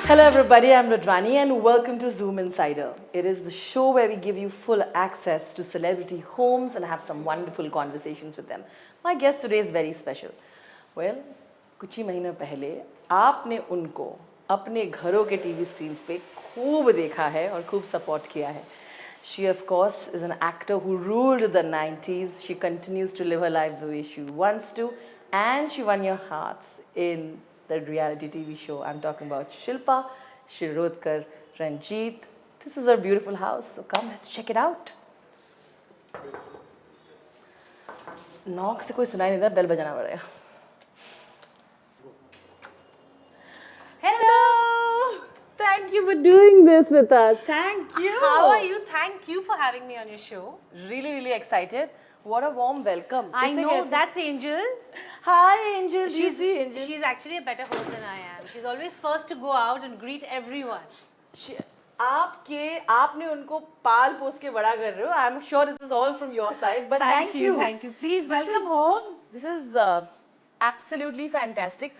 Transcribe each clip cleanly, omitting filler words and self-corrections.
Hello, everybody. I'm Radvani, and welcome to Zoom Insider. It is the show where we give you full access to celebrity homes and have some wonderful conversations with them. My guest today is very special. Well, कुछ ही महीने पहले आपने उनको अपने घरों के TV screens पे खूब देखा है और खूब सपोर्ट किया है. She, of course, is an actor who ruled the 90s. She continues to live her life the way she wants to, and she won your hearts in the reality TV show. I'm talking about Shilpa Shirodkar Ranjit. This is her beautiful house, so come, let's check it out. Knock से कोई सुनाई नहीं दे रहा, bell बजाना पड़ेगा. Hello! Thank you for doing this with us. Thank you. How are you? Thank you for having me on your show. Really, really excited. What a warm welcome. I know, that's Angel. Hi, Angel. Easy, Angel. She's actually a better host than I am. She's always first to go out and greet everyone. आपने उनको पाल पोस के बड़ा कर रहे हो. I'm sure this is all from your side, but thank you. Thank you. Please welcome home. This is absolutely fantastic.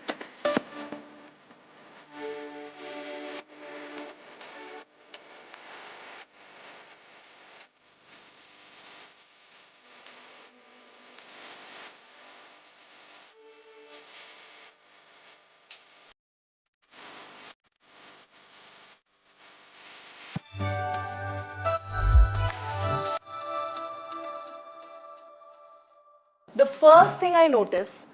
The first thing I notice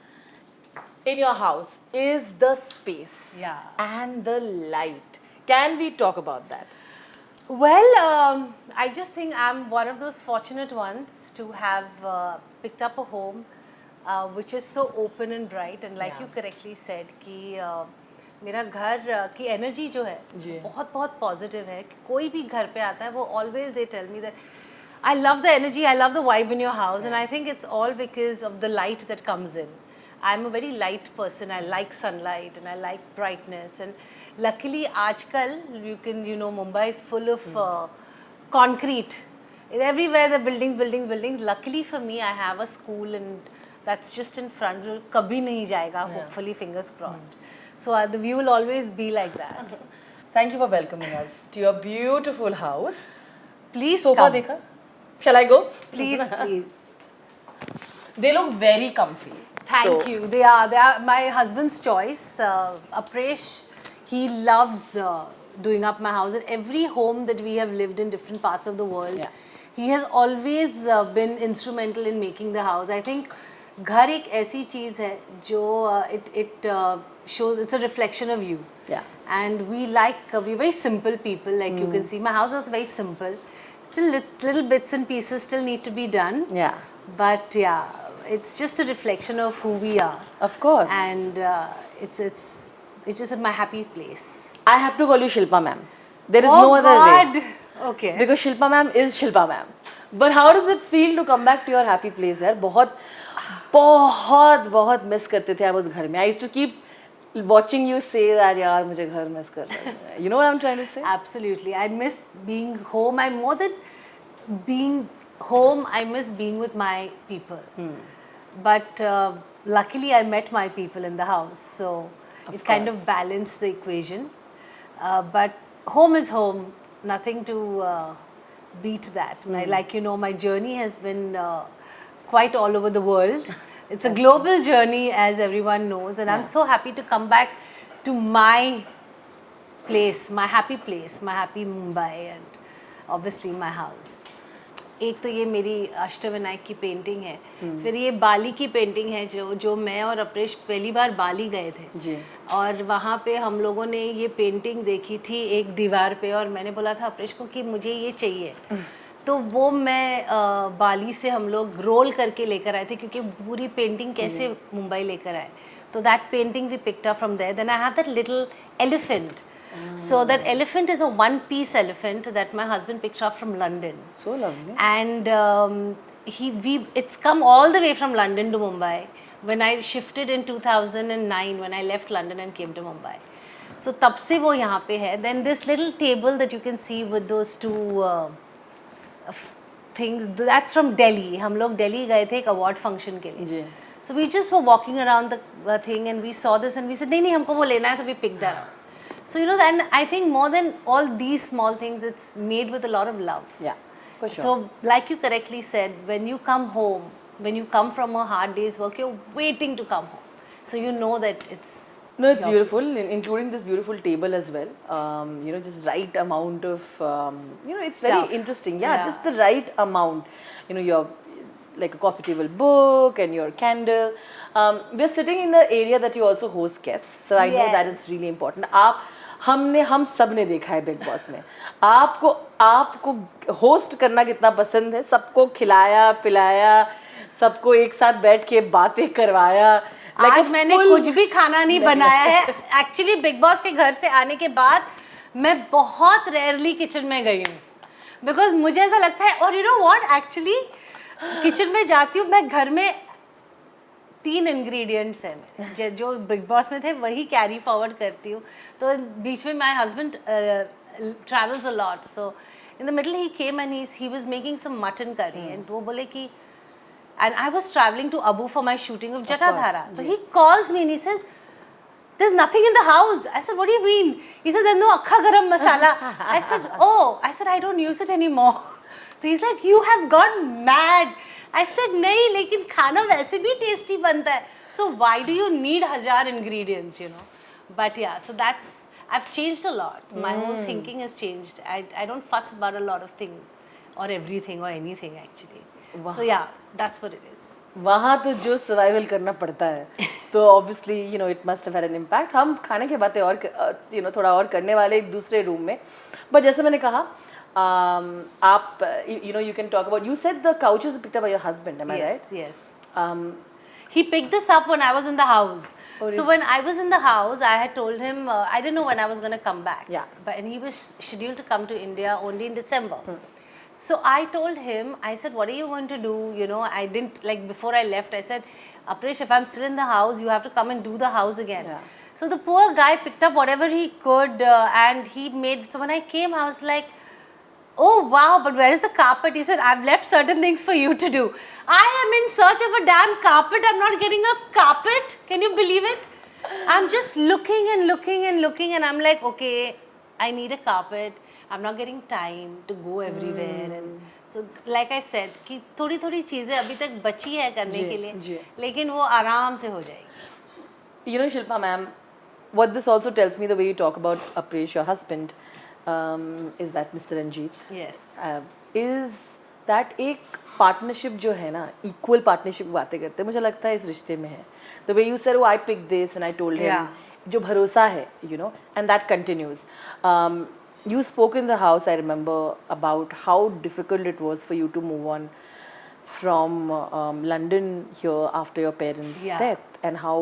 in your house is the space and the light. Can we talk about that? Well, I just think I'm one of those fortunate ones to have picked up a home which is so open and bright. And like you correctly said, कि मेरा घर की energy जो है बहुत बहुत positive है. कोई भी घर पे आता है वो always they tell me that I love the energy, I love the vibe in your house, and I think it's all because of the light that comes in. I'm a very light person. I like sunlight and I like brightness. And luckily, aajkal Mumbai is full of concrete. Everywhere the buildings, buildings, buildings. Luckily for me, I have a school, and that's just in front. Kabhi nahi jayega. Hopefully, fingers crossed. So the view will always be like that. Thank you for welcoming us to your beautiful house. Please Sofa come. dekha? Shall I go? Please, please. They look very comfy. Thank you. They are my husband's choice. Apresh, he loves doing up my house. And every home that we have lived in different parts of the world, he has always been instrumental in making the house. I think घर एक ऐसी चीज़ है जो it shows, it's a reflection of you. Yeah. And we're very simple people, like you can see. My house is very simple. Still little bits and pieces still need to be done. Yeah. But yeah, it's just a reflection of who we are. Of course. And it's just my happy place. I have to call you Shilpa ma'am. There is no other way. Okay. Because Shilpa ma'am is Shilpa ma'am. But how does it feel to come back to your happy place यार? बहुत miss करते थे आप उस घर में. I used to keep watching you say that यार मुझे घर miss कर रहा है. You know what I'm trying to say? Absolutely. I miss being home. I'm more than being home. I miss being with my people. But luckily I met my people in the house. So it kind of balanced the equation. But home is home. Nothing to beat that. Like you know, my journey has been quite all over the world. It's a global journey, as everyone knows, and I'm so happy to come back to my place, my happy Mumbai, and obviously my house. एक तो ये मेरी अष्टविनायक की painting है, फिर ये बाली की painting है जो मैं और अप्रेश पहली बार बाली गए थे जी. और वहाँ पे हम लोगों ने ये पेंटिंग देखी थी एक दीवार पे, और मैंने बोला था अप्रेश को कि मुझे ये चाहिए. तो वो मैं बाली से हम लोग रोल करके लेकर आए थे, क्योंकि पूरी पेंटिंग कैसे मुंबई लेकर आए. तो that painting we picked up from there. Then I have that little elephant. So that elephant is a one-piece elephant that my husband picked up from London. So lovely. And it's come all the way from London to Mumbai when I shifted in 2009 when I left London and came to Mumbai. So तब से वो यहाँ पे है. Then this little table that you can see with those two things, that's from Delhi. हम लोग दिल्ली गए थे एक award function के लिए. So we just were walking around the thing and we saw this and we said नहीं हमको वो लेना है, so we picked that up. So, you know, and I think more than all these small things, it's made with a lot of love. Yeah, for sure. So, like you correctly said, when you come home, when you come from a hard day's work, you're waiting to come home. So, you know that it's No, it's your beautiful, place. including this beautiful table as well. Just right amount of, it's Stuff. very interesting. Yeah. Just the right amount. Your like a coffee table book and your candle. We're sitting in the area that you also host guests, so I know that is Yes. really important. हम सब ने देखा है big boss में. आपको host करना कितना पसंद है, सबको खिलाया पिलाया, सबको एक साथ बैठ के बातें करवाया. Like आज a मैंने full- कुछ भी खाना नहीं बनाया है. एक्चुअली बिग बॉस के घर से आने के बाद मैं बहुत रेयरली किचन में गई हूँ, बिकॉज मुझे ऐसा लगता है. और you know what, actually kitchen में जाती हूँ मैं, घर में 3 इंग्रेडिएंट्स हैं मेरे, जो बिग बॉस में थे वही कैरी फॉरवर्ड करती हूँ. तो बीच में my husband travels a lot, so in the middle he came and he was making some mutton curry, and वो बोले कि, and I was traveling to Abu for my shooting of Jatadhara. So he calls me and he says, "There's nothing in the house." I said, "What do you mean?" He said, "There's no Akha Garam Masala." I said, "Oh," I said, "I don't use it anymore." So he's like, "You have gone mad." I said, "नहीं, लेकिन खाना वैसे भी tasty बनता है. So why do you need 1000 ingredients, you know?" But yeah, so I've changed a lot. My whole thinking has changed. I don't fuss about a lot of things or everything or anything actually. Wow. So yeah, that's what it is. वहाँ तो जो survival करना पड़ता है, तो obviously it must have had an impact. हम खाने की बातें और थोड़ा और करने वाले एक दूसरे रूम में. बट जैसे मैंने कहा, आप you can talk about, you said the couches picked up by your husband, am I right? Yes. He picked this up when I was in the house. So when I was in the house, I had told him I didn't know when I was going to come back. Yeah. And he was scheduled to come to India only in December. So I told him, I said, "What are you going to do?" You know, I didn't, like, before I left, I said, "Apresh, if I'm still in the house, you have to come and do the house again." Yeah. So the poor guy picked up whatever he could and he made. So when I came, I was like, "Oh wow, but where is the carpet?" He said, "I've left certain things for you to do." I am in search of a damn carpet. I'm not getting a carpet. Can you believe it? I'm just looking and looking and looking, and I'm like, okay, I need a carpet. I'm not getting time to go everywhere. And so, like I said, कि थोड़ी थोड़ी चीज़ें अभी तक बची है करने जी, के लिए, जी. लेकिन वो आराम से हो जाएगी. Shilpa ma'am, what this also tells me, the way you talk about Apresh, your husband, is that Mr. Ranjit, Yes. is that एक पार्टनरशिप जो है ना, इक्वल पार्टनरशिप बातें करते हैं, मुझे लगता है इस रिश्ते में है. The way you said, "Oh, I picked this and I told him," Yeah. जो भरोसा है, and that continues. You spoke in the house, I remember, about how difficult it was for you to move on from London here after your parents' Yeah. death, and how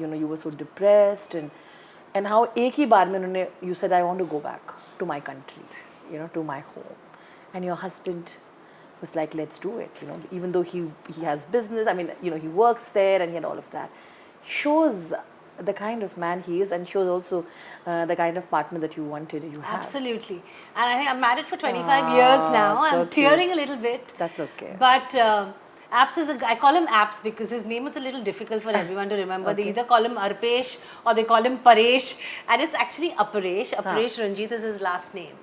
you were so depressed, and how एक ही बार में उन्होंने, you said, "I want to go back to my country, to my home," and your husband was like, "Let's do it," even though he has business. I mean, he works there and he had all of that. Shows the kind of man he is, and shows also the kind of partner that you wanted, you have. Absolutely. And I think I'm married for 25 years now. so I'm cute. tearing a little bit. That's okay. But Apps is I call him Apps because his name is a little difficult for everyone to remember. They either call him Arpesh or they call him Paresh. And it's actually Aparesh. Aparesh Ranjit is his last name.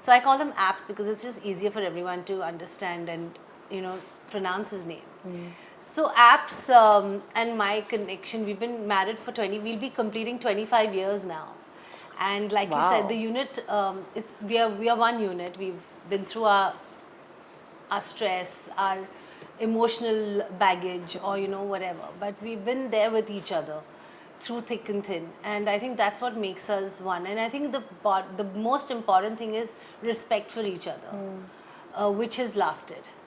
So I call him Apps because it's just easier for everyone to understand and, pronounce his name. So Apps and my connection, we've been married for we'll be completing 25 years now. And like you said, the unit, we are one unit. We've been through our stress, our emotional baggage, or whatever. But we've been there with each other through thick and thin. And I think that's what makes us one. And I think the most important thing is respect for each other, which has lasted.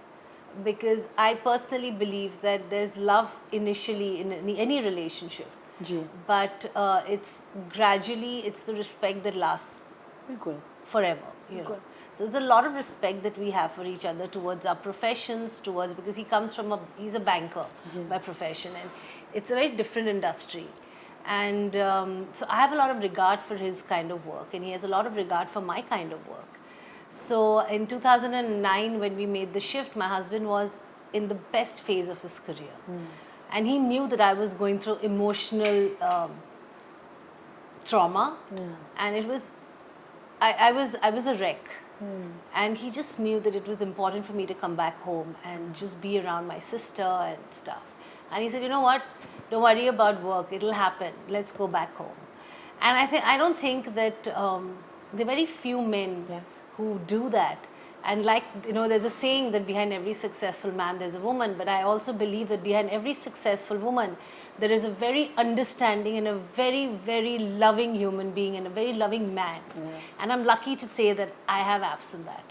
Because I personally believe that there's love initially in any relationship. Ji. But it's gradually, it's the respect that lasts बिल्कुल. forever. Good. So there's a lot of respect that we have for each other towards our professions, because he comes from he's a banker by profession, and it's a very different industry. And so I have a lot of regard for his kind of work, and he has a lot of regard for my kind of work. So in 2009, when we made the shift, my husband was in the best phase of his career. And he knew that I was going through emotional trauma, and it was, I was a wreck. And he just knew that it was important for me to come back home and just be around my sister and stuff. And he said, you know what? Don't worry about work. It'll happen. Let's go back home. And I don't think that there are very few men who do that. And like, there's a saying that behind every successful man there's a woman, but I also believe that behind every successful woman there is a very understanding and a very, very loving human being and a very loving man. And I'm lucky to say that I have absent that.